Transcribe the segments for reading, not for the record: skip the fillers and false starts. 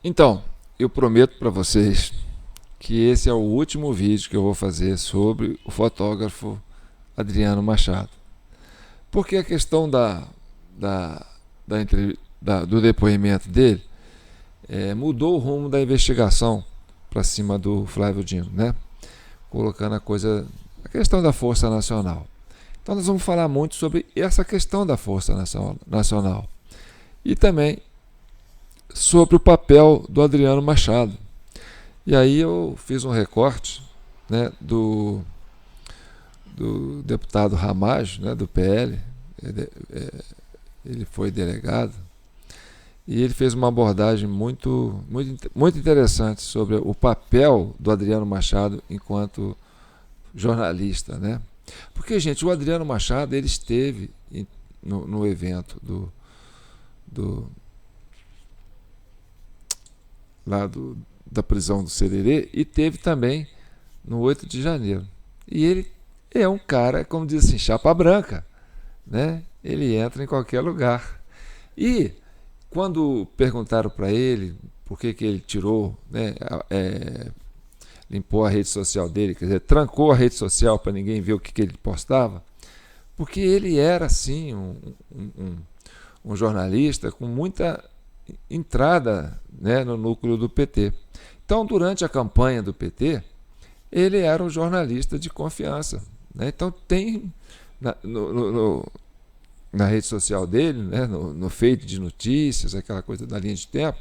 Então, eu prometo para vocês que esse é o último vídeo que eu vou fazer sobre o fotógrafo Adriano Machado. Porque a questão do depoimento dele mudou o rumo da investigação para cima do Flávio Dino, né? Colocando a questão da Força Nacional. Então nós vamos falar muito sobre essa questão da Força Nacional e também sobre o papel do Adriano Machado. E aí eu fiz um recorte, né, do deputado Ramagem, né, do PL. Ele foi delegado e ele fez uma abordagem muito interessante sobre o papel do Adriano Machado enquanto jornalista, né? Porque, gente, o Adriano Machado ele esteve no evento da prisão do Sererê e teve também no 8 de janeiro. E ele é um cara, como diz assim, chapa branca, né? Ele entra em qualquer lugar. E quando perguntaram para ele por que ele tirou, né, limpou a rede social dele, quer dizer, trancou a rede social para ninguém ver o que ele postava, porque ele era, assim, um jornalista com muita entrada, né, no núcleo do PT. Então, durante a campanha do PT, ele era um jornalista de confiança, né? Então, tem na rede social dele, né, no feed de notícias, aquela coisa da linha de tempo,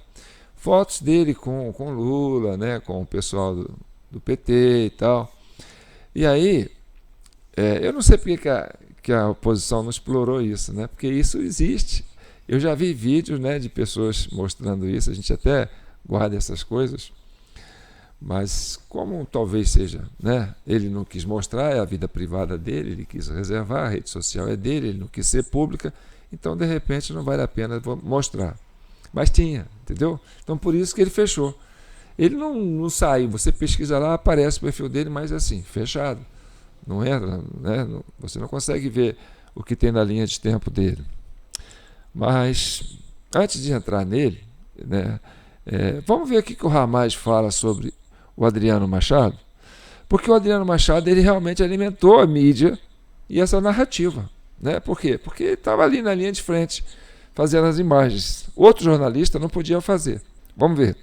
fotos dele com Lula, né, com o pessoal do PT e tal. E aí, eu não sei porque que a oposição não explorou isso, né? Porque isso existe. Eu já vi vídeos, né, de pessoas mostrando isso, a gente até guarda essas coisas, mas como talvez seja, né, ele não quis mostrar, é a vida privada dele, ele quis reservar, a rede social é dele, ele não quis ser pública, então de repente não vale a pena mostrar. Mas tinha, entendeu? Então por isso que ele fechou. Ele não saiu, você pesquisa lá, aparece o perfil dele, mas assim, fechado. Não entra, né? Você não consegue ver o que tem na linha de tempo dele. Mas, antes de entrar nele, né, vamos ver o que o Ramagem fala sobre o Adriano Machado, porque o Adriano Machado ele realmente alimentou a mídia e essa narrativa, né? Por quê? Porque ele estava ali na linha de frente, fazendo as imagens. Outro jornalista não podia fazer. Vamos ver.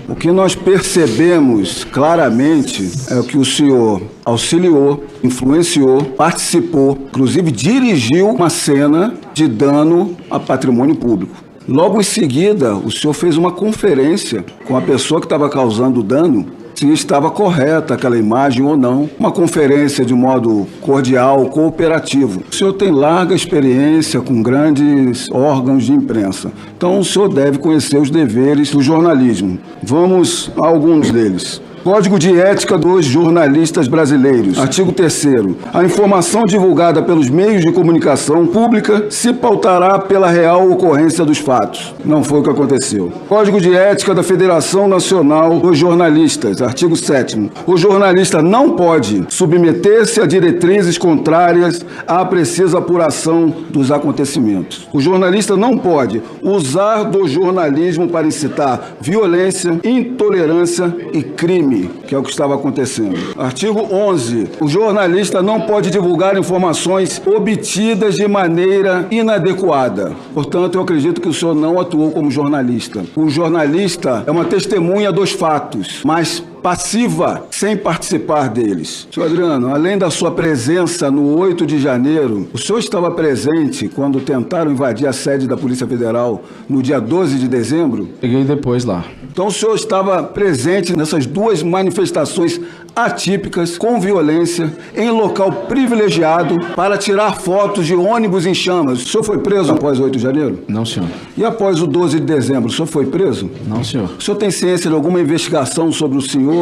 O que nós percebemos claramente é que o senhor auxiliou, influenciou, participou, inclusive dirigiu uma cena de dano a patrimônio público. Logo em seguida, o senhor fez uma conferência com a pessoa que estava causando o dano, se estava correta aquela imagem ou não. Uma conferência de modo cordial, cooperativo. O senhor tem larga experiência com grandes órgãos de imprensa. Então, o senhor deve conhecer os deveres do jornalismo. Vamos a alguns deles. Código de Ética dos Jornalistas Brasileiros. Artigo 3º. A informação divulgada pelos meios de comunicação pública se pautará pela real ocorrência dos fatos. Não foi o que aconteceu. Código de Ética da Federação Nacional dos Jornalistas. Artigo 7º. O jornalista não pode submeter-se a diretrizes contrárias à precisa apuração dos acontecimentos. O jornalista não pode usar do jornalismo para incitar violência, intolerância e crime, que é o que estava acontecendo. Artigo 11. O jornalista não pode divulgar informações obtidas de maneira inadequada. Portanto, eu acredito que o senhor não atuou como jornalista. O jornalista é uma testemunha dos fatos, mas passiva, sem participar deles. Senhor Adriano, além da sua presença no 8 de janeiro, o senhor estava presente quando tentaram invadir a sede da Polícia Federal no dia 12 de dezembro? Cheguei depois lá. Então o senhor estava presente nessas duas manifestações atípicas, com violência, em local privilegiado, para tirar fotos de ônibus em chamas. O senhor foi preso após o 8 de janeiro? Não, senhor. E após o 12 de dezembro, o senhor foi preso? Não, senhor. O senhor tem ciência de alguma investigação sobre o senhor,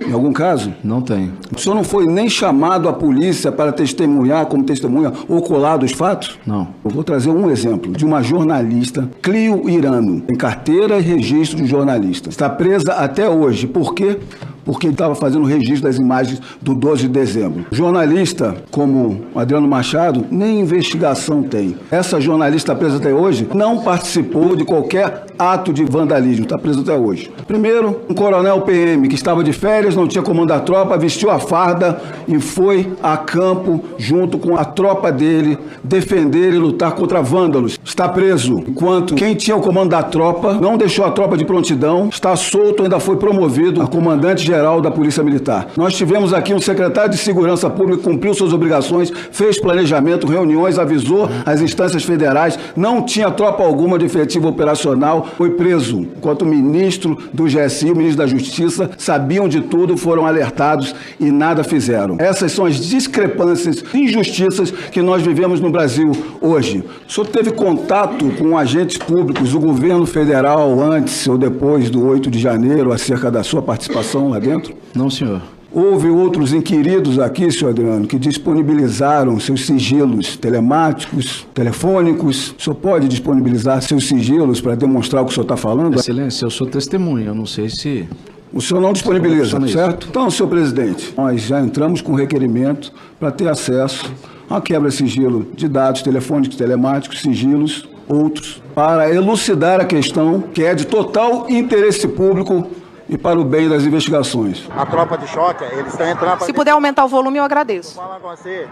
em algum caso? Não tenho. O senhor não foi nem chamado à polícia para testemunhar como testemunha ou colar dos fatos? Não. Eu vou trazer um exemplo de uma jornalista, Clio Irano, em carteira e registro de jornalista. Está presa até hoje. Por quê? porque ele estava fazendo o registro das imagens do 12 de dezembro. Jornalista como Adriano Machado nem investigação tem. Essa jornalista presa até hoje não participou de qualquer ato de vandalismo, está preso até hoje. Primeiro, um coronel PM que estava de férias, não tinha comando da tropa, vestiu a farda e foi a campo junto com a tropa dele defender e lutar contra vândalos. Está preso. Enquanto quem tinha o comando da tropa não deixou a tropa de prontidão, está solto, ainda foi promovido a comandante-geral da Polícia Militar. Nós tivemos aqui um secretário de Segurança Pública que cumpriu suas obrigações, fez planejamento, reuniões, avisou as instâncias federais, não tinha tropa alguma de efetivo operacional, foi preso. Enquanto o ministro do GSI, o ministro da Justiça, sabiam de tudo, foram alertados e nada fizeram. Essas são as discrepâncias, injustiças que nós vivemos no Brasil hoje. O senhor teve contato com agentes públicos do governo federal antes ou depois do 8 de janeiro acerca da sua participação lá dentro? Não, senhor. Houve outros inquiridos aqui, senhor Adriano, que disponibilizaram seus sigilos telemáticos, telefônicos. O senhor pode disponibilizar seus sigilos para demonstrar o que o senhor está falando? Excelência, eu sou testemunha, eu não sei se... O senhor não disponibiliza, certo? Então, senhor presidente, nós já entramos com requerimento para ter acesso a quebra-sigilo de dados telefônicos, telemáticos, sigilos, outros, para elucidar a questão que é de total interesse público e para o bem das investigações. A tropa de choque, eles estão entrando... Se puder aumentar o volume, eu agradeço. Vou falar com você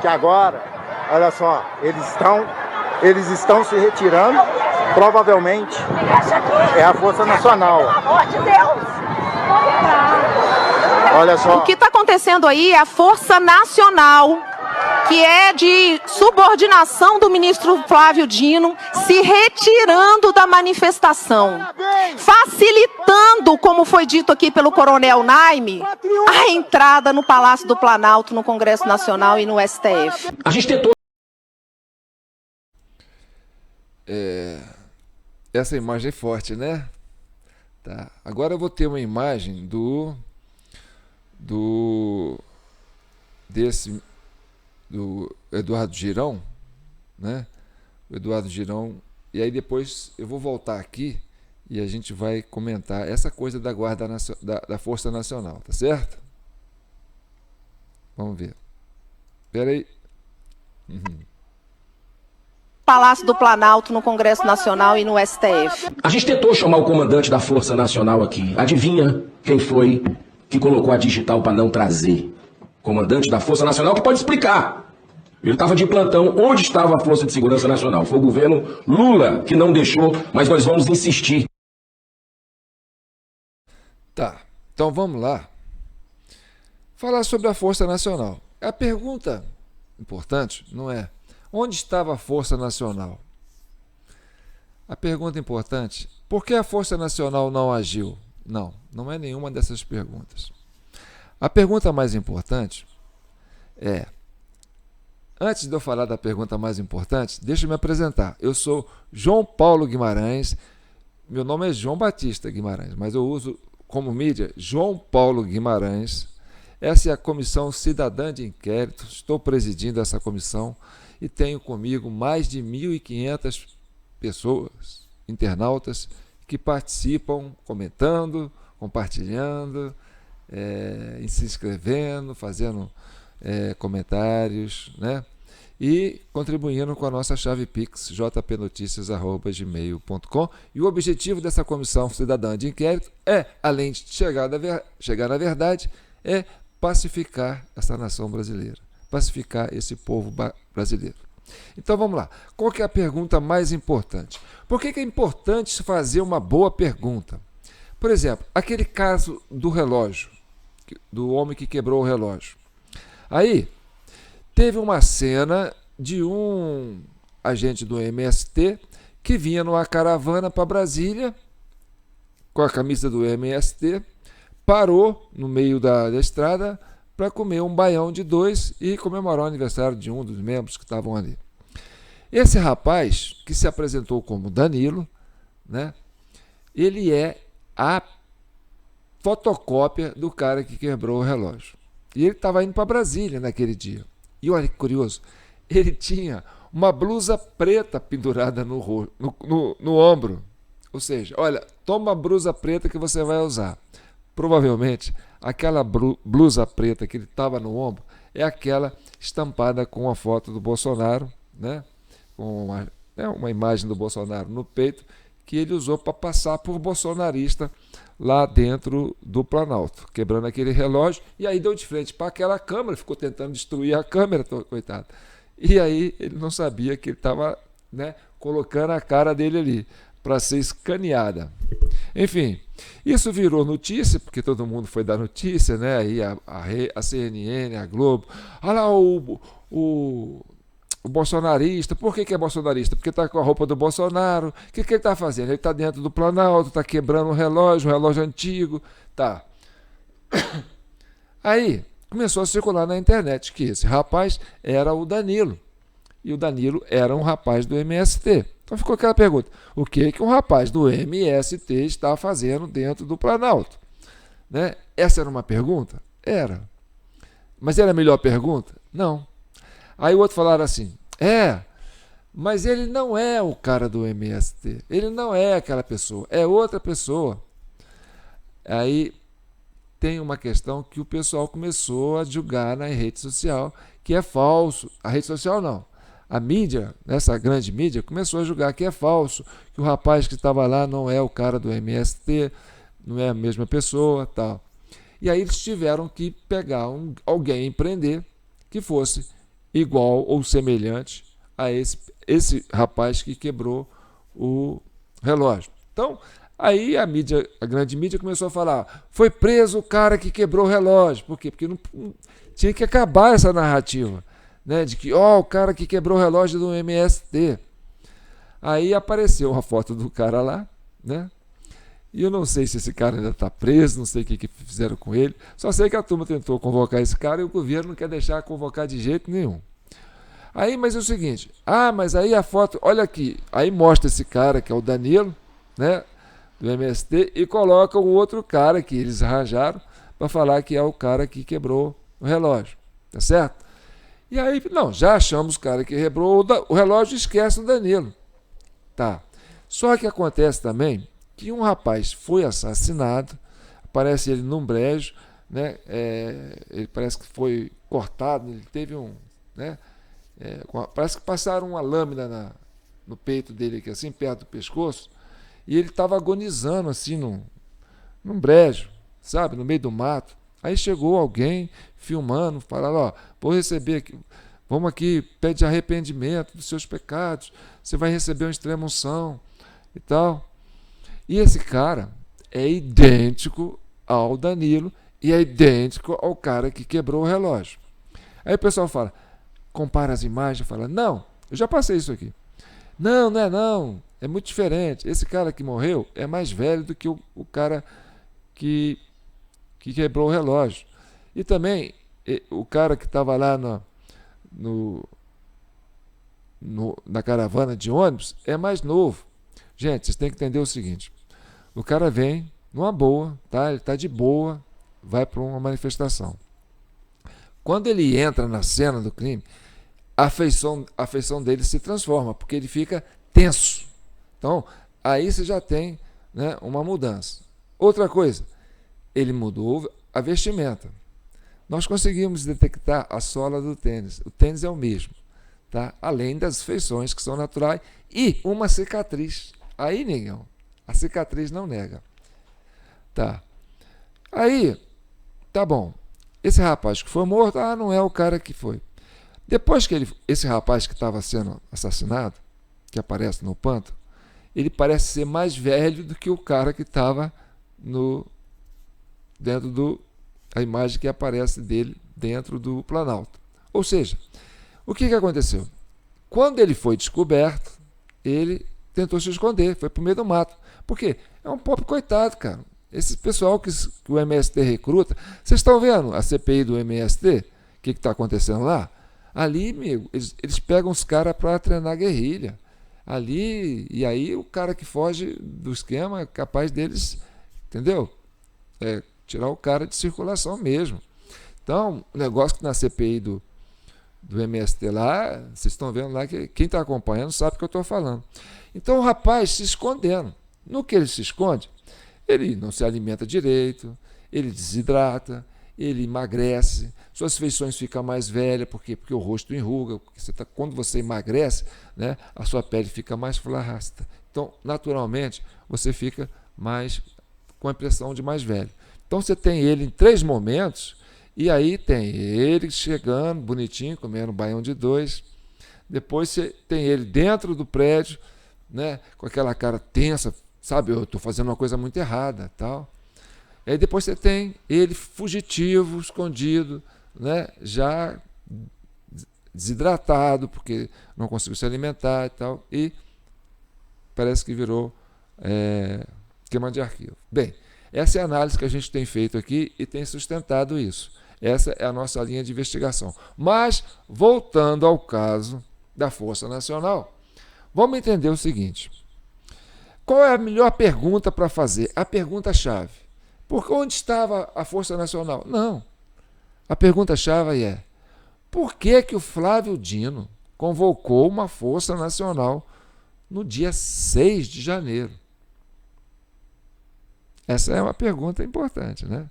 que agora, olha só, eles estão se retirando, provavelmente é a Força Nacional. Pelo amor de Deus! Olha só. O que está acontecendo aí é a Força Nacional, que é de subordinação do ministro Flávio Dino, se retirando da manifestação, facilitando, como foi dito aqui pelo coronel Naime, a entrada no Palácio do Planalto, no Congresso Nacional e no STF. A gente tentou. Essa imagem é forte, né? Tá. Agora eu vou ter uma imagem do Eduardo Girão, né? O Eduardo Girão, e aí depois eu vou voltar aqui e a gente vai comentar essa coisa da Guarda da Força Nacional, tá certo? Vamos ver. Espera aí. Palácio do Planalto, no Congresso Nacional e no STF. A gente tentou chamar o comandante da Força Nacional aqui. Adivinha quem foi que colocou a digital para não trazer? Comandante da Força Nacional, que pode explicar. Ele estava de plantão. Onde estava a Força de Segurança Nacional? Foi o governo Lula que não deixou, mas nós vamos insistir. Tá, então vamos lá. Falar sobre a Força Nacional. A pergunta importante não é onde estava a Força Nacional. A pergunta importante, por que a Força Nacional não agiu? Não, não é nenhuma dessas perguntas. A pergunta mais importante é, antes de eu falar da pergunta mais importante, deixa eu me apresentar. Eu sou João Paulo Guimarães, meu nome é João Batista Guimarães, mas eu uso como mídia João Paulo Guimarães. Essa é a Comissão Cidadã de Inquérito, estou presidindo essa comissão e tenho comigo mais de 1.500 pessoas, internautas, que participam comentando, compartilhando, se inscrevendo, fazendo comentários, né? E contribuindo com a nossa chave Pix, jpnoticias@gmail.com. E o objetivo dessa Comissão Cidadã de Inquérito é, além de chegar na verdade, é pacificar essa nação brasileira, pacificar esse povo brasileiro. Então vamos lá. Qual que é a pergunta mais importante? Por que é importante fazer uma boa pergunta? Por exemplo, aquele caso do relógio, do homem que quebrou o relógio. Aí teve uma cena de um agente do MST que vinha numa caravana para Brasília com a camisa do MST, parou no meio da estrada para comer um baião de 2 e comemorar o aniversário de um dos membros que estavam ali. Esse rapaz, que se apresentou como Danilo, né, ele é a fotocópia do cara que quebrou o relógio. E ele estava indo para Brasília naquele dia. E olha que curioso, ele tinha uma blusa preta pendurada no ombro. Ou seja, olha, toma a blusa preta que você vai usar. provavelmente aquela blusa preta que ele estava no ombro é aquela estampada com a foto do Bolsonaro, né? Com uma imagem do Bolsonaro no peito, que ele usou para passar por bolsonarista lá dentro do Planalto, quebrando aquele relógio, e aí deu de frente para aquela câmera, ficou tentando destruir a câmera, coitado. E aí ele não sabia que ele estava, né, colocando a cara dele ali para ser escaneada. Enfim, isso virou notícia, porque todo mundo foi dar notícia, né? Aí a CNN, a Globo, olha lá o bolsonarista. Por que é bolsonarista? Porque está com a roupa do Bolsonaro. O que ele está fazendo? Ele está dentro do Planalto, está quebrando um relógio antigo. Tá. Aí começou a circular na internet que esse rapaz era o Danilo. E o Danilo era um rapaz do MST. Então ficou aquela pergunta: o que um rapaz do MST está fazendo dentro do Planalto? Né? Essa era uma pergunta? Era. Mas era a melhor pergunta? Não. Aí o outro falaram assim: mas ele não é o cara do MST. Ele não é aquela pessoa. É outra pessoa. Aí tem uma questão que o pessoal começou a julgar na rede social, que é falso. A rede social não. A mídia, essa grande mídia, começou a julgar que é falso, que o rapaz que estava lá não é o cara do MST, não é a mesma pessoa, tal. E aí eles tiveram que pegar alguém e prender que fosse igual ou semelhante a esse rapaz que quebrou o relógio. Então, aí a grande mídia começou a falar: foi preso o cara que quebrou o relógio. Por quê? Porque não tinha que acabar essa narrativa, né, de que o cara que quebrou o relógio do MST. Aí apareceu a foto do cara lá, né? E eu não sei se esse cara ainda está preso, não sei o que fizeram com ele. Só sei que a turma tentou convocar esse cara e o governo não quer deixar convocar de jeito nenhum. Aí, mas é o seguinte: mas aí a foto, olha aqui, aí mostra esse cara que é o Danilo, né, do MST, e coloca o outro cara que eles arranjaram para falar que é o cara que quebrou o relógio, tá certo? E aí, não, já achamos o cara que quebrou o relógio, esquece o Danilo. Tá. Só que acontece também que um rapaz foi assassinado, aparece ele num brejo, né? Ele parece que foi cortado, ele teve né? Parece que passaram uma lâmina no peito dele aqui, assim, perto do pescoço, e ele estava agonizando assim num brejo, sabe, no meio do mato. Aí chegou alguém filmando, falando: vou receber aqui, vamos aqui, pede arrependimento dos seus pecados, você vai receber uma extrema unção e tal. E esse cara é idêntico ao Danilo e é idêntico ao cara que quebrou o relógio. Aí o pessoal fala, compara as imagens, fala: não, eu já passei isso aqui. Não, não é não, é muito diferente. Esse cara que morreu é mais velho do que o cara que quebrou o relógio. E também o cara que estava lá na caravana de ônibus é mais novo. Gente, vocês têm que entender o seguinte: o cara vem numa boa, tá? Ele está de boa, vai para uma manifestação. Quando ele entra na cena do crime, a afeição dele se transforma, porque ele fica tenso. Então, aí você já tem, né, uma mudança. Outra coisa, ele mudou a vestimenta. Nós conseguimos detectar a sola do tênis. O tênis é o mesmo, tá? Além das feições que são naturais e uma cicatriz. Aí, negão, a cicatriz não nega. Tá. Aí, tá bom. Esse rapaz que foi morto, não é o cara que foi. Depois que esse rapaz que estava sendo assassinado, que aparece no pântano, ele parece ser mais velho do que o cara que estava dentro a imagem que aparece dele dentro do Planalto. Ou seja, o que aconteceu? Quando ele foi descoberto, ele tentou se esconder, foi para o meio do mato. Por quê? É um pobre coitado, cara. Esse pessoal que o MST recruta, vocês estão vendo a CPI do MST? O que está acontecendo lá? Ali, amigo, eles pegam os caras para treinar guerrilha. Ali, e aí o cara que foge do esquema é capaz deles, entendeu? Tirar o cara de circulação mesmo. Então, o negócio que na CPI do MST lá, vocês estão vendo lá que quem está acompanhando sabe o que eu estou falando. Então o rapaz se escondendo. No que ele se esconde, ele não se alimenta direito, ele desidrata, ele emagrece, suas feições ficam mais velhas, por quê? Porque o rosto enruga, quando você emagrece, né, a sua pele fica mais flácida. Então, naturalmente, você fica mais com a impressão de mais velho. Então, você tem ele em 3 momentos, e aí tem ele chegando, bonitinho, comendo baião de 2. Depois você tem ele dentro do prédio, né, com aquela cara tensa, sabe, eu estou fazendo uma coisa muito errada, tal. Aí depois você tem ele fugitivo, escondido, né, já desidratado, porque não conseguiu se alimentar e tal, e parece que virou queima de arquivo. Bem, essa é a análise que a gente tem feito aqui e tem sustentado isso. Essa é a nossa linha de investigação. Mas, voltando ao caso da Força Nacional, vamos entender o seguinte. Qual é a melhor pergunta para fazer? A pergunta-chave. Porque onde estava a Força Nacional? Não. A pergunta-chave é: por que o Flávio Dino convocou uma Força Nacional no dia 6 de janeiro? Essa é uma pergunta importante, né?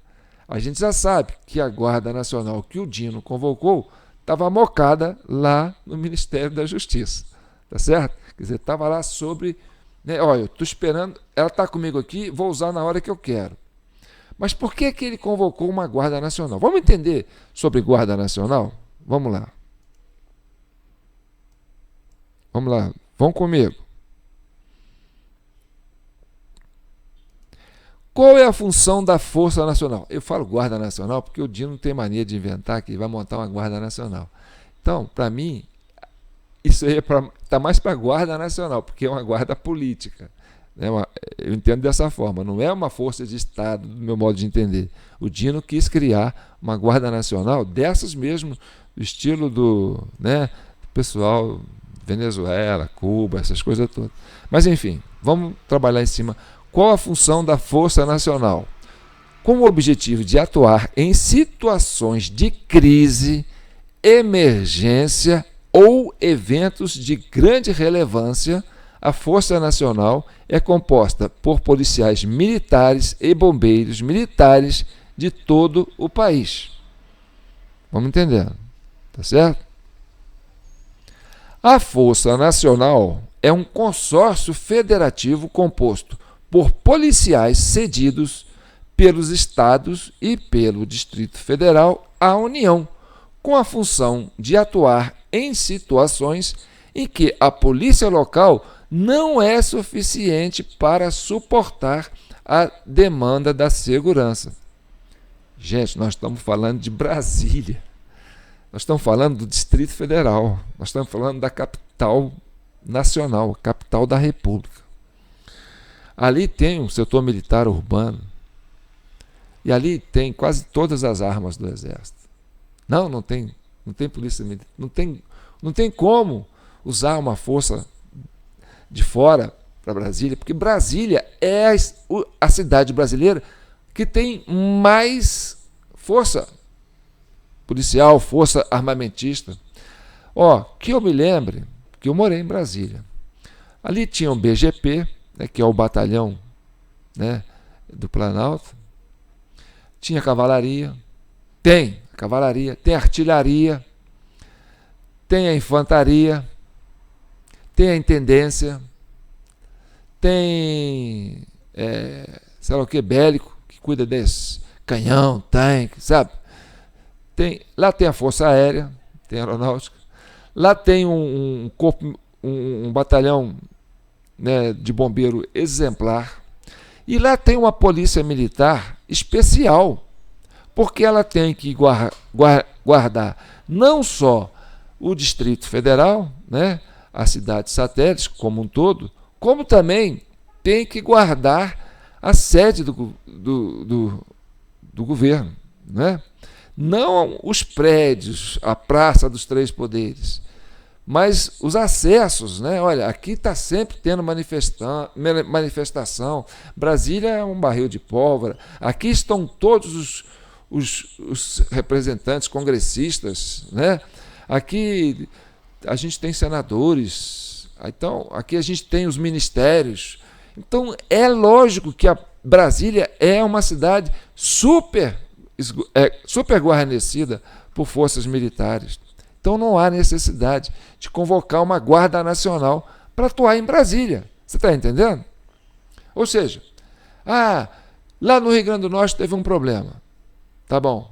A gente já sabe que a Guarda Nacional que o Dino convocou estava mocada lá no Ministério da Justiça, tá certo? Quer dizer, estava lá sobre, né, olha, eu estou esperando, ela está comigo aqui, vou usar na hora que eu quero. Mas por que ele convocou uma Guarda Nacional? Vamos entender sobre Guarda Nacional? Vamos lá. Vamos lá, vão comigo. Qual é a função da Força Nacional? Eu falo Guarda Nacional porque o Dino tem mania de inventar que vai montar uma Guarda Nacional. Então, para mim, isso aí está mais para a Guarda Nacional, porque é uma guarda política. Eu entendo dessa forma, não é uma força de Estado, do meu modo de entender. O Dino quis criar uma Guarda Nacional dessas mesmo, do estilo do pessoal Venezuela, Cuba, essas coisas todas. Mas, enfim, vamos trabalhar em cima. Qual a função da Força Nacional? Com o objetivo de atuar em situações de crise, emergência ou eventos de grande relevância, a Força Nacional é composta por policiais militares e bombeiros militares de todo o país. Vamos entender, tá certo? A Força Nacional é um consórcio federativo composto por policiais cedidos pelos estados e pelo Distrito Federal à União, com a função de atuar em situações em que a polícia local não é suficiente para suportar a demanda da segurança. Gente, nós estamos falando de Brasília, nós estamos falando do Distrito Federal, nós estamos falando da capital nacional, a capital da República. Ali tem um setor militar urbano e ali tem quase todas as armas do Exército. Não tem polícia militar, não tem como usar uma força de fora para Brasília, porque Brasília é a cidade brasileira que tem mais força policial, força armamentista. Que eu me lembre, que eu morei em Brasília. Ali tinha o BGP, que é o batalhão, do Planalto. Tinha cavalaria, tem artilharia, tem a infantaria, tem a intendência, tem sei lá o que, bélico, que cuida desse canhão, tanque, sabe? Lá tem a Força Aérea, tem a Aeronáutica, lá tem um corpo, um batalhão de bombeiro exemplar, e lá tem uma polícia militar especial, porque ela tem que guardar não só o Distrito Federal, a cidade satélite como um todo, como também tem que guardar a sede do governo, não os prédios, a Praça dos Três Poderes, mas os acessos, Olha, aqui está sempre tendo manifestação. Brasília é um barril de pólvora. Aqui estão todos os representantes congressistas, Aqui a gente tem senadores. Então, aqui a gente tem os ministérios. Então, é lógico que a Brasília é uma cidade super guarnecida por forças militares. Então, não há necessidade de convocar uma Guarda Nacional para atuar em Brasília. Você está entendendo? Ou seja, lá no Rio Grande do Norte teve um problema. Tá bom.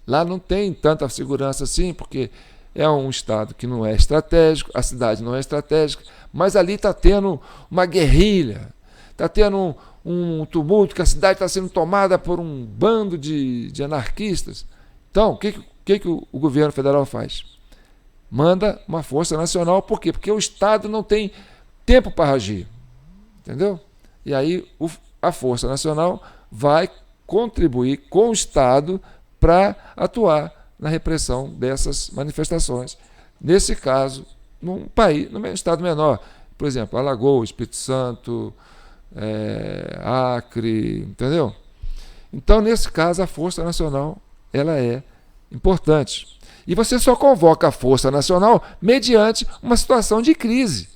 Lá não tem tanta segurança assim, porque é um estado que não é estratégico, a cidade não é estratégica, mas ali está tendo uma guerrilha, está tendo um tumulto, que a cidade está sendo tomada por um bando de anarquistas. Então, o que o governo federal faz? Manda uma força nacional. Por quê? Porque o Estado não tem tempo para agir. Entendeu? E aí a Força Nacional vai contribuir com o Estado para atuar na repressão dessas manifestações. Nesse caso, num estado menor, por exemplo, Alagoas, Espírito Santo, Acre, entendeu? Então, nesse caso, a Força Nacional ela é importante. E você só convoca a Força Nacional mediante uma situação de crise,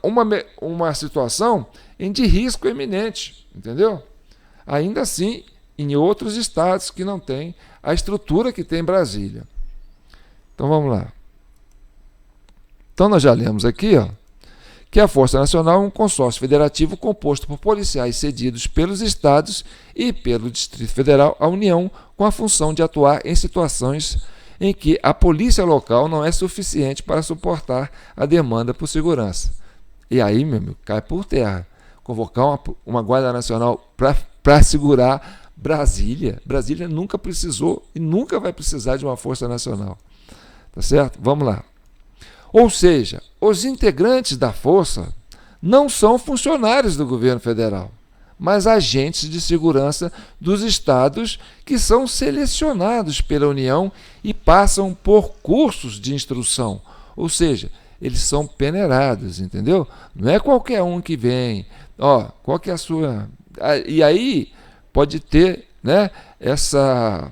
uma situação de risco iminente, entendeu? Ainda assim, em outros estados que não têm a estrutura que tem Brasília. Então vamos lá. Então nós já lemos aqui, que a Força Nacional é um consórcio federativo composto por policiais cedidos pelos estados e pelo Distrito Federal à União, com a função de atuar em situações em que a polícia local não é suficiente para suportar a demanda por segurança. E aí, meu amigo, cai por terra. Convocar uma Guarda Nacional para segurar Brasília. Brasília nunca precisou e nunca vai precisar de uma Força Nacional. Tá certo? Vamos lá. Ou seja, os integrantes da Força não são funcionários do governo federal, mas agentes de segurança dos estados que são selecionados pela União e passam por cursos de instrução. Ou seja, eles são peneirados, entendeu? Não é qualquer um que vem. Qual que é a sua... E aí pode ter, né, essa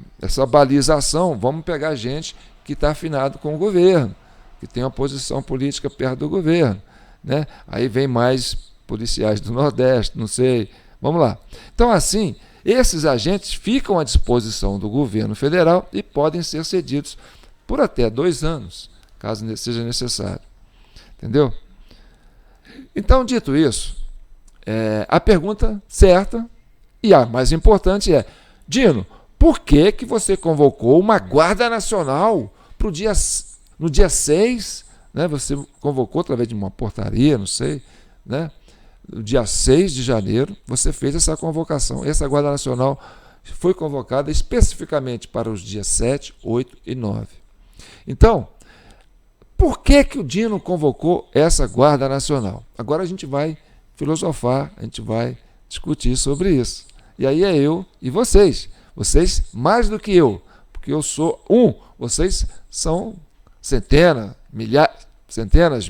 balização. Vamos pegar gente que está afinado com o governo, que tem uma posição política perto do governo, né? Aí vem mais policiais do Nordeste, não sei. Vamos lá. Então, assim, esses agentes ficam à disposição do governo federal e podem ser cedidos por até 2 anos, caso seja necessário. Entendeu? Então, dito isso, a pergunta certa e a mais importante é: Dino, por que você convocou uma Guarda Nacional no dia 6? Né? Você convocou através de uma portaria, não sei, né? No dia 6 de janeiro, você fez essa convocação. Essa Guarda Nacional foi convocada especificamente para os dias 7, 8 e 9. Então, por que o Dino convocou essa Guarda Nacional? Agora a gente vai filosofar, a gente vai discutir sobre isso. E aí é eu e vocês. Vocês mais do que eu, porque eu sou vocês são centenas,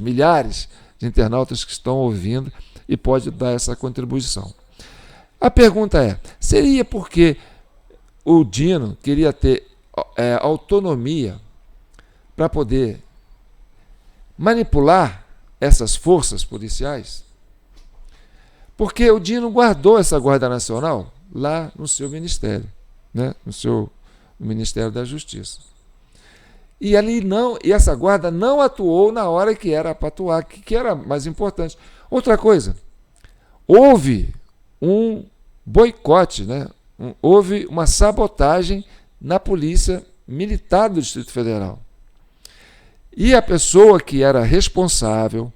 milhares de internautas que estão ouvindo e pode dar essa contribuição. A pergunta é: seria porque o Dino queria ter autonomia para poder manipular essas forças policiais? Porque o Dino guardou essa Guarda Nacional lá no seu ministério, né? No Ministério da Justiça. E essa guarda não atuou na hora que era para atuar, que era mais importante. Outra coisa, houve um boicote, né? Houve uma sabotagem na Polícia Militar do Distrito Federal. E a pessoa que era responsável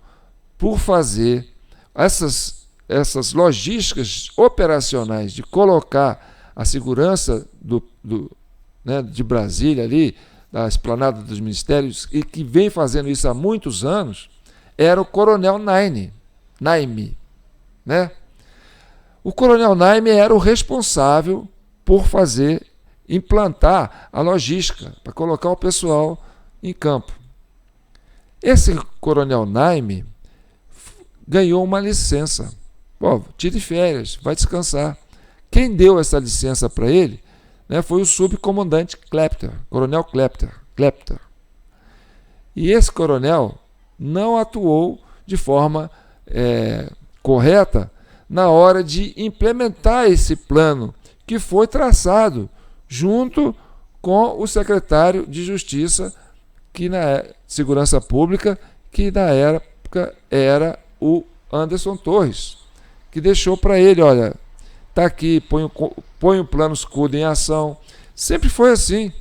por fazer essas logísticas operacionais de colocar a segurança de Brasília ali, da esplanada dos ministérios, e que vem fazendo isso há muitos anos, era o Coronel Naime, né? O Coronel Naime era o responsável por implantar a logística, para colocar o pessoal em campo. Esse Coronel Naime ganhou uma licença. Tire férias, vai descansar. Quem deu essa licença para ele, né, foi o subcomandante Coronel Klepter. E esse coronel não atuou de forma correta na hora de implementar esse plano que foi traçado junto com o secretário de Justiça, Segurança Pública, que na época era o Anderson Torres, que deixou para ele, olha, tá aqui, põe o plano escudo em ação. Sempre foi assim.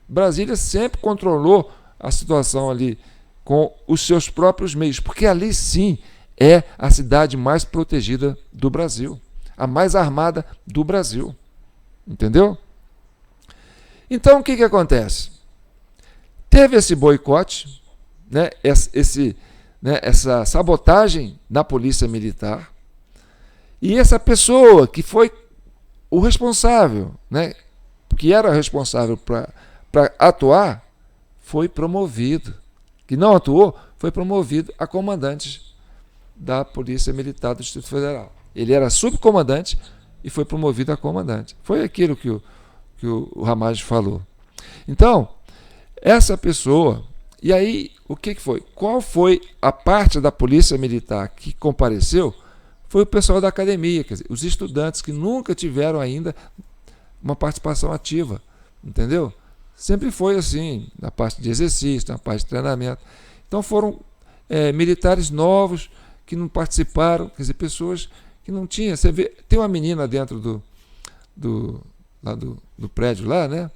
Brasília sempre controlou a situação ali com os seus próprios meios, porque ali sim é a cidade mais protegida do Brasil, a mais armada do Brasil. Entendeu? Então, o que acontece? Teve esse boicote, né, essa sabotagem da Polícia Militar, e essa pessoa que foi o responsável, né, que era responsável para atuar, foi promovido. Que não atuou, foi promovido a comandante da Polícia Militar do Distrito Federal. Ele era subcomandante e foi promovido a comandante. Foi aquilo que o Ramagem falou. Então, essa pessoa, e aí o que foi? Qual foi a parte da Polícia Militar que compareceu? Foi o pessoal da academia, quer dizer, os estudantes que nunca tiveram ainda uma participação ativa, entendeu? Sempre foi assim, na parte de exercício, na parte de treinamento. Então foram militares novos que não participaram, quer dizer, pessoas que não tinham. Você vê, tem uma menina dentro do prédio lá, né?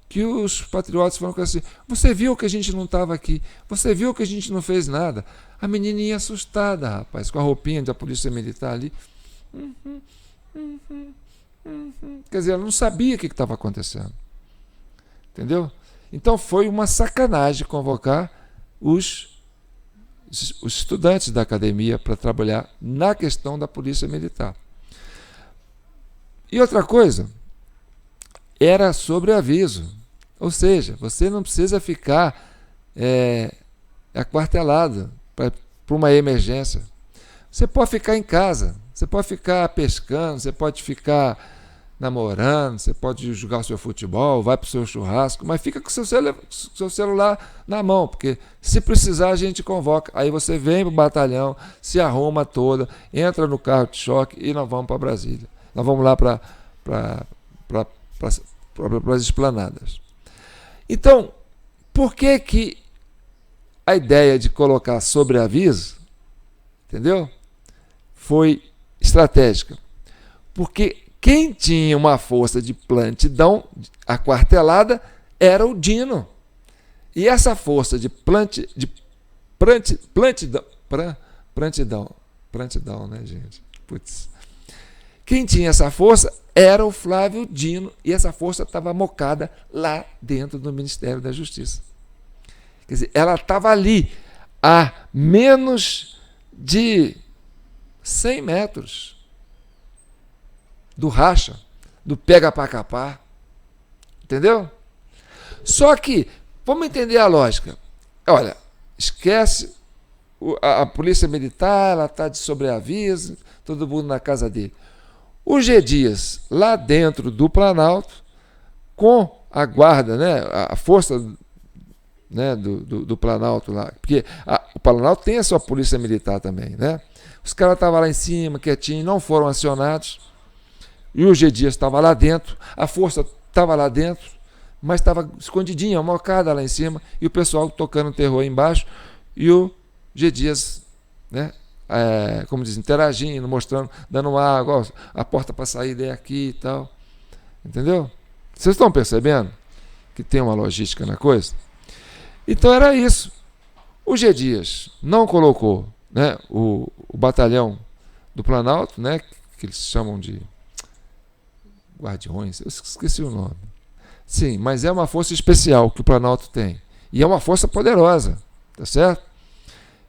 Que os patriotas falam assim: você viu que a gente não estava aqui, você viu que a gente não fez nada. A menininha assustada, rapaz, com a roupinha da Polícia Militar ali. Quer dizer, ela não sabia o que estava acontecendo. Entendeu? Então foi uma sacanagem convocar os estudantes da academia para trabalhar na questão da Polícia Militar. E outra coisa, era sobre aviso. Ou seja, você não precisa ficar aquartelado para uma emergência. Você pode ficar em casa, você pode ficar pescando, você pode ficar namorando, você pode jogar o seu futebol, vai para o seu churrasco, mas fica com o seu celular na mão, porque se precisar a gente convoca. Aí você vem para o batalhão, se arruma toda, entra no carro de choque e nós vamos para Brasília. Nós vamos lá para as esplanadas. Então, por que a ideia de colocar sobreaviso, entendeu? Foi estratégica. Porque quem tinha uma força de plantidão aquartelada era o Dino. E essa força de plantidão, né, gente? Putz. Quem tinha essa força era o Flávio Dino, e essa força estava mocada lá dentro do Ministério da Justiça. Quer dizer, ela estava ali a menos de 100 metros do racha, do pega pra capar. Entendeu? Só que, vamos entender a lógica. Olha, esquece a Polícia Militar, ela está de sobreaviso, todo mundo na casa dele. O G. Dias, lá dentro do Planalto, com a guarda, né, a força, né, do Planalto lá, porque o Planalto tem a sua polícia militar também, né? Os caras estavam lá em cima, quietinhos, não foram acionados, e o G. Dias estava lá dentro, a força estava lá dentro, mas estava escondidinha, mocada lá em cima, e o pessoal tocando terror embaixo, e o G. Dias, né, como diz, interagindo, mostrando, dando água, ó, a porta para sair é aqui e tal. Entendeu? Vocês estão percebendo que tem uma logística na coisa? Então era isso. O G. Dias não colocou, né, o batalhão do Planalto, né, que eles chamam de guardiões, eu esqueci o nome. Sim, mas é uma força especial que o Planalto tem. E é uma força poderosa, tá certo?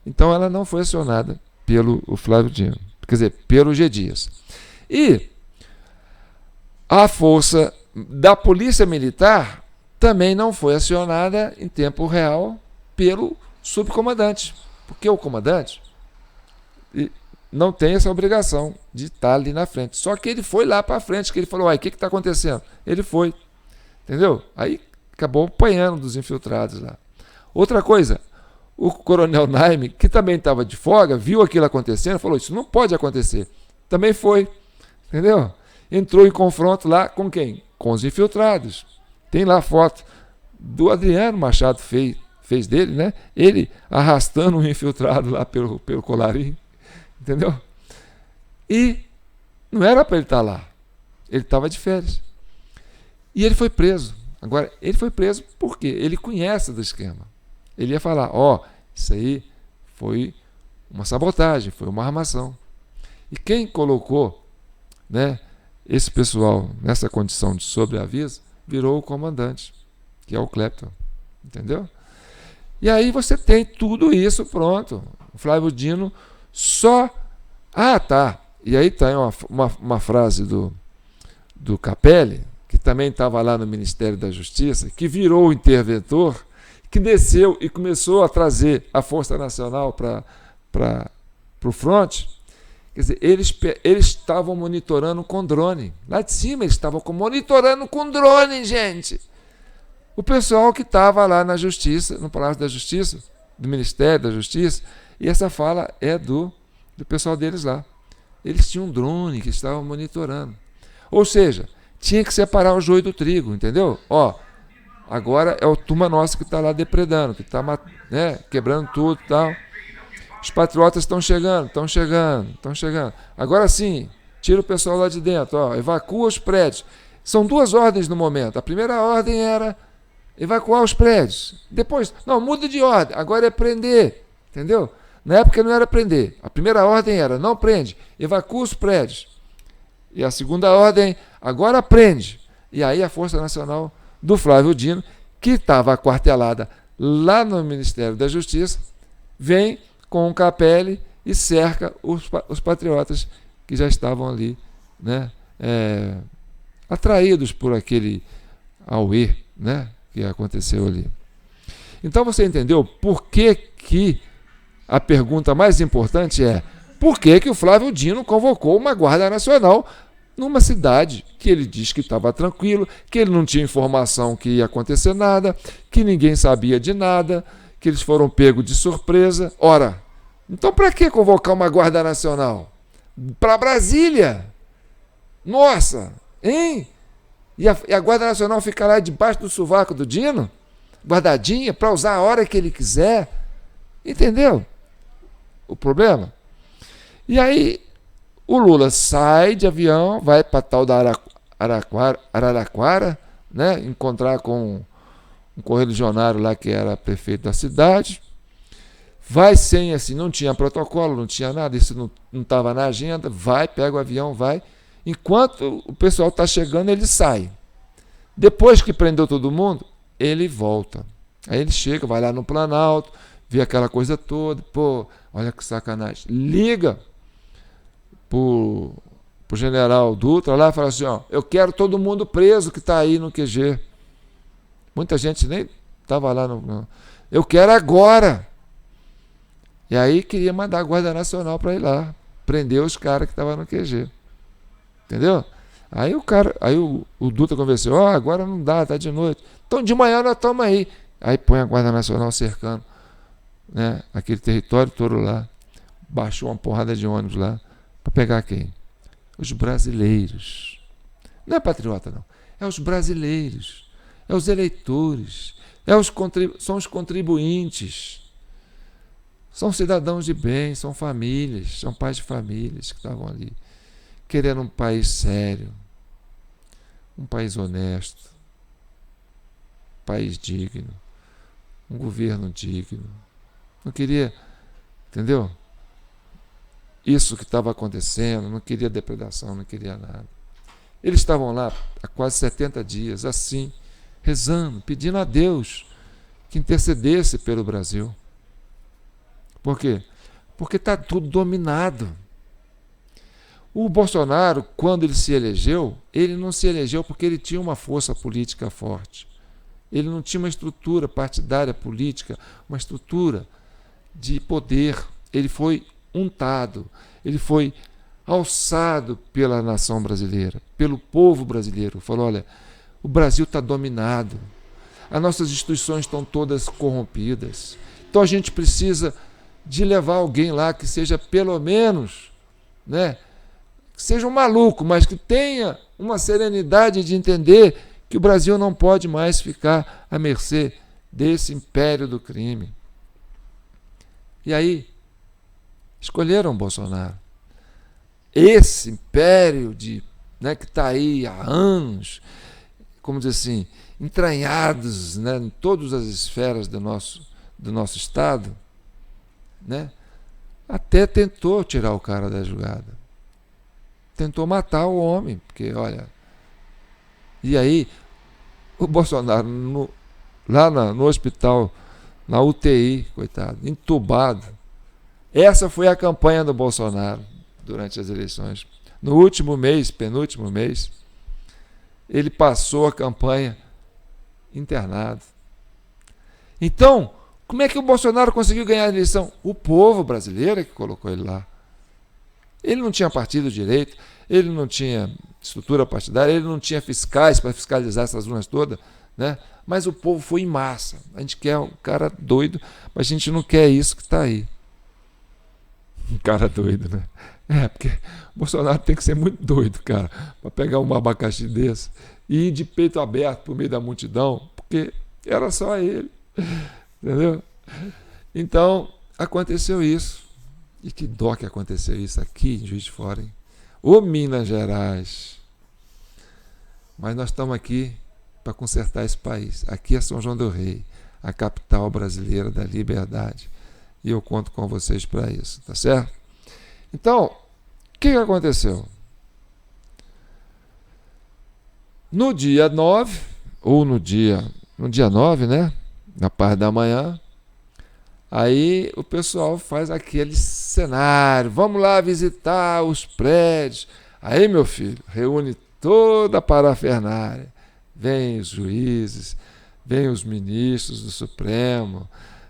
Então ela não foi acionada pelo Flávio Dino, quer dizer, pelo G. Dias. E a força da Polícia Militar também não foi acionada em tempo real pelo subcomandante, porque o comandante não tem essa obrigação de estar ali na frente. Só que ele foi lá para frente, que ele falou: o que está acontecendo? Ele foi, entendeu? Aí acabou apanhando dos infiltrados lá. Outra coisa, o coronel Naime, que também estava de folga, viu aquilo acontecendo e falou: isso não pode acontecer. também foi, entendeu? Entrou em confronto lá com quem? Com os infiltrados. Tem lá a foto do Adriano Machado fez dele, né? Ele arrastando um infiltrado lá pelo colarinho, entendeu? E não era para ele estar lá. Ele estava de férias. E ele foi preso. Agora, ele foi preso por quê? Ele conhece do esquema. Ele ia falar, isso aí foi uma sabotagem, foi uma armação. E quem colocou, né, esse pessoal nessa condição de sobreaviso virou o comandante, que é o Clapton. Entendeu? E aí você tem tudo isso pronto. O Flávio Dino só... E aí tem uma frase do Capelli, que também estava lá no Ministério da Justiça, que virou o interventor, que desceu e começou a trazer a Força Nacional para o fronte. Quer dizer, eles estavam monitorando com drone. Lá de cima eles estavam monitorando com drone, gente. O pessoal que estava lá na Justiça, no Palácio da Justiça, do Ministério da Justiça, e essa fala é do pessoal deles lá. Eles tinham um drone que estavam monitorando. Ou seja, tinha que separar o joio do trigo, entendeu? Agora é o turma nossa que está lá depredando, que está, né, quebrando tudo e tal. Os patriotas estão chegando. Agora sim, tira o pessoal lá de dentro, evacua os prédios. São duas ordens no momento. A primeira ordem era evacuar os prédios. Depois, não, muda de ordem, agora é prender, entendeu? Na época não era prender. A primeira ordem era, não prende, evacua os prédios. E a segunda ordem, agora prende. E aí a Força Nacional do Flávio Dino, que estava aquartelada lá no Ministério da Justiça, vem com o Capelli e cerca os patriotas que já estavam ali, né, atraídos por aquele auê, né, que aconteceu ali. Então você entendeu por que a pergunta mais importante é: por que o Flávio Dino convocou uma Guarda Nacional numa cidade que ele diz que estava tranquilo, que ele não tinha informação que ia acontecer nada, que ninguém sabia de nada, que eles foram pegos de surpresa? Ora, então para que convocar uma Guarda Nacional? Para Brasília? Nossa, hein? E a Guarda Nacional fica lá debaixo do sovaco do Dino, guardadinha, para usar a hora que ele quiser. Entendeu o problema? E aí o Lula sai de avião, vai para tal da Araraquara, né, encontrar com um correligionário lá que era prefeito da cidade. Vai sem, assim, não tinha protocolo, não tinha nada, isso não estava na agenda. Vai, pega o avião, vai. Enquanto o pessoal está chegando, ele sai. Depois que prendeu todo mundo, ele volta. Aí ele chega, vai lá no Planalto, vê aquela coisa toda. Pô, olha que sacanagem. Liga pro general Dutra lá e fala assim: eu quero todo mundo preso que está aí no QG. Muita gente nem estava lá. Eu quero agora. E aí queria mandar a Guarda Nacional para ir lá, prender os caras que estavam no QG. Entendeu? Aí o Dutra conversou: agora não dá, tá de noite. Então de manhã nós estamos aí. Aí põe a Guarda Nacional cercando, né, aquele território todo lá. Baixou uma porrada de ônibus lá para pegar quem? Os brasileiros. Não é patriota, não. É os brasileiros. É os eleitores. São os contribuintes. São cidadãos de bem, são famílias, são pais de famílias que estavam ali, querendo um país sério, um país honesto, um país digno, um governo digno. Não queria, entendeu? Isso que estava acontecendo, não queria depredação, não queria nada. Eles estavam lá há quase 70 dias, assim, rezando, pedindo a Deus que intercedesse pelo Brasil. Por quê? Porque está tudo dominado. O Bolsonaro, quando ele se elegeu, ele não se elegeu porque ele tinha uma força política forte. Ele não tinha uma estrutura partidária política, uma estrutura de poder. Ele foi untado, ele foi alçado pela nação brasileira, pelo povo brasileiro. Falou: olha, o Brasil está dominado, as nossas instituições estão todas corrompidas, então a gente precisa de levar alguém lá que seja pelo menos, né, seja um maluco, mas que tenha uma serenidade de entender que o Brasil não pode mais ficar à mercê desse império do crime. E aí, escolheram Bolsonaro. Esse império que está aí há anos, como dizer assim, entranhados, né, em todas as esferas do nosso Estado, né, até tentou tirar o cara da jogada. Tentou matar o homem, porque, olha... E aí, o Bolsonaro, lá no hospital, na UTI, coitado, entubado. Essa foi a campanha do Bolsonaro durante as eleições. No último mês, penúltimo mês, ele passou a campanha internado. Então, como é que o Bolsonaro conseguiu ganhar a eleição? O povo brasileiro é que colocou ele lá. Ele não tinha partido direito, ele não tinha estrutura partidária, ele não tinha fiscais para fiscalizar essas urnas todas, né? Mas o povo foi em massa. A gente quer um cara doido, mas a gente não quer isso que está aí. Um cara doido, né? Porque o Bolsonaro tem que ser muito doido, cara, para pegar um abacaxi desse e ir de peito aberto por meio da multidão, porque era só ele, entendeu? Então, aconteceu isso. E que dó que aconteceu isso aqui em Juiz de Fora, hein? Ô Minas Gerais! Mas nós estamos aqui para consertar esse país. Aqui é São João del Rei, a capital brasileira da liberdade. E eu conto com vocês para isso, tá certo? Então, o que aconteceu? No dia 9, ou no dia 9, né? Na parte da manhã, aí o pessoal faz aquele cenário, vamos lá visitar os prédios. Aí, meu filho, reúne toda a parafernália. Vem os juízes, vem os ministros do Supremo,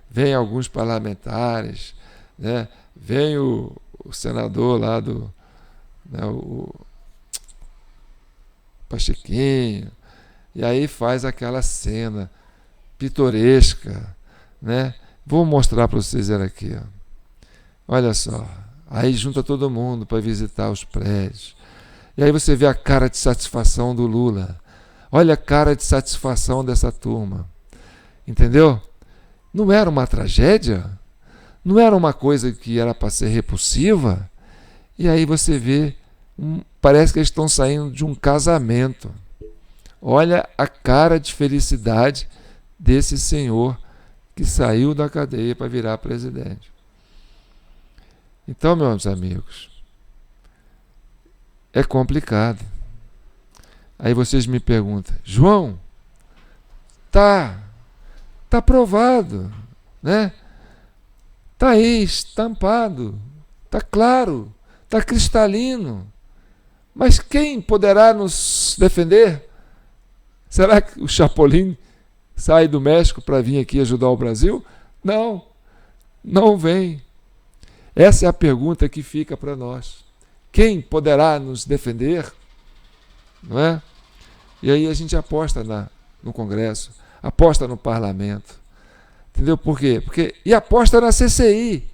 vem alguns parlamentares, né? Vem o senador lá o Pachequinho, e aí faz aquela cena pitoresca, né? Vou mostrar para vocês aqui, ó. Olha só, aí junta todo mundo para visitar os prédios. E aí você vê a cara de satisfação do Lula. Olha a cara de satisfação dessa turma. Entendeu? Não era uma tragédia? Não era uma coisa que era para ser repulsiva? E aí você vê, parece que eles estão saindo de um casamento. Olha a cara de felicidade desse senhor que saiu da cadeia para virar presidente. Então, meus amigos, é complicado. Aí vocês me perguntam, João, tá provado, né? Tá aí, estampado, tá claro, tá cristalino. Mas quem poderá nos defender? Será que o Chapolin sai do México para vir aqui ajudar o Brasil? Não, não vem. Essa é a pergunta que fica para nós. Quem poderá nos defender? Não é? E aí a gente aposta no Congresso, aposta no Parlamento. Entendeu por quê? E aposta na CCI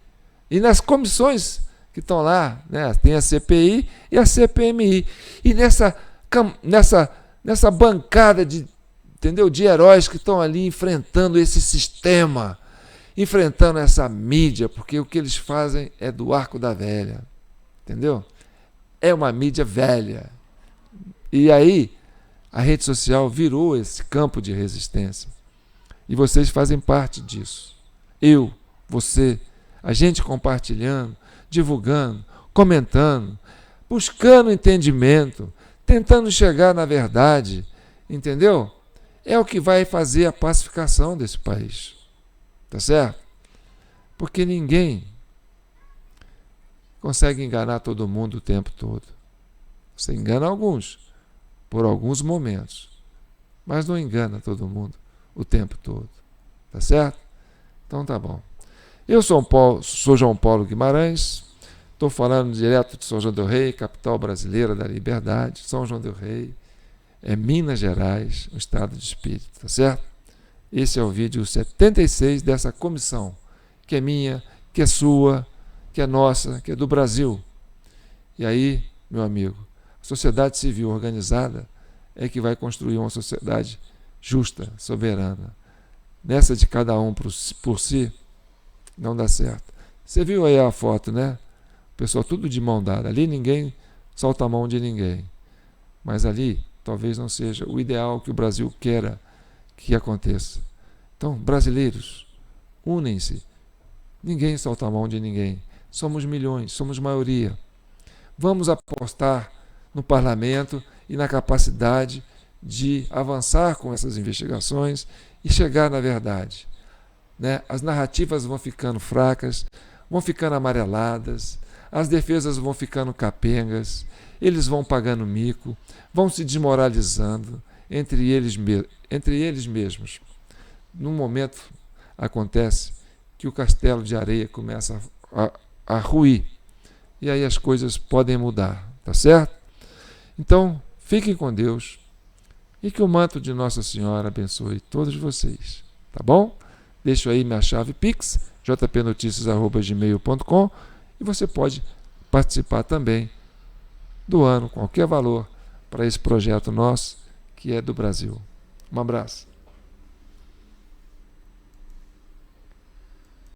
e nas comissões que estão lá, né? Tem a CPI e a CPMI. E nessa bancada de heróis que estão ali enfrentando esse sistema, enfrentando essa mídia, porque o que eles fazem é do arco da velha. Entendeu? É uma mídia velha. E aí, a rede social virou esse campo de resistência. E vocês fazem parte disso. Eu, você, a gente compartilhando, divulgando, comentando, buscando entendimento, tentando chegar na verdade, entendeu? É o que vai fazer a pacificação desse país. Tá certo? Porque ninguém consegue enganar todo mundo o tempo todo. Você engana alguns, por alguns momentos, mas não engana todo mundo o tempo todo. Tá certo? Então tá bom. Eu sou João Paulo Guimarães, estou falando direto de São João del Rei, capital brasileira da liberdade. São João del Rei é Minas Gerais, um estado de espírito, tá certo? Esse é o vídeo 76 dessa comissão, que é minha, que é sua, que é nossa, que é do Brasil. E aí meu amigo. A sociedade civil organizada é que vai construir uma sociedade justa, soberana. Nessa de cada um por si, não dá certo. Você viu aí a foto, né? O pessoal tudo de mão dada. Ali ninguém solta a mão de ninguém. Mas ali talvez não seja o ideal que o Brasil queira que aconteça. Então, brasileiros, unem-se. Ninguém solta a mão de ninguém. Somos milhões, somos maioria. Vamos apostar no parlamento e na capacidade de avançar com essas investigações e chegar na verdade. Né? As narrativas vão ficando fracas, vão ficando amareladas, as defesas vão ficando capengas, eles vão pagando mico, vão se desmoralizando entre eles mesmos. Num momento acontece que o castelo de areia começa a ruir, e aí as coisas podem mudar, tá certo? Então, fiquem com Deus e que o manto de Nossa Senhora abençoe todos vocês, tá bom? Deixo aí minha chave Pix, jpnoticias@gmail.com, e você pode participar também doando qualquer valor para esse projeto nosso, que é do Brasil. Um abraço.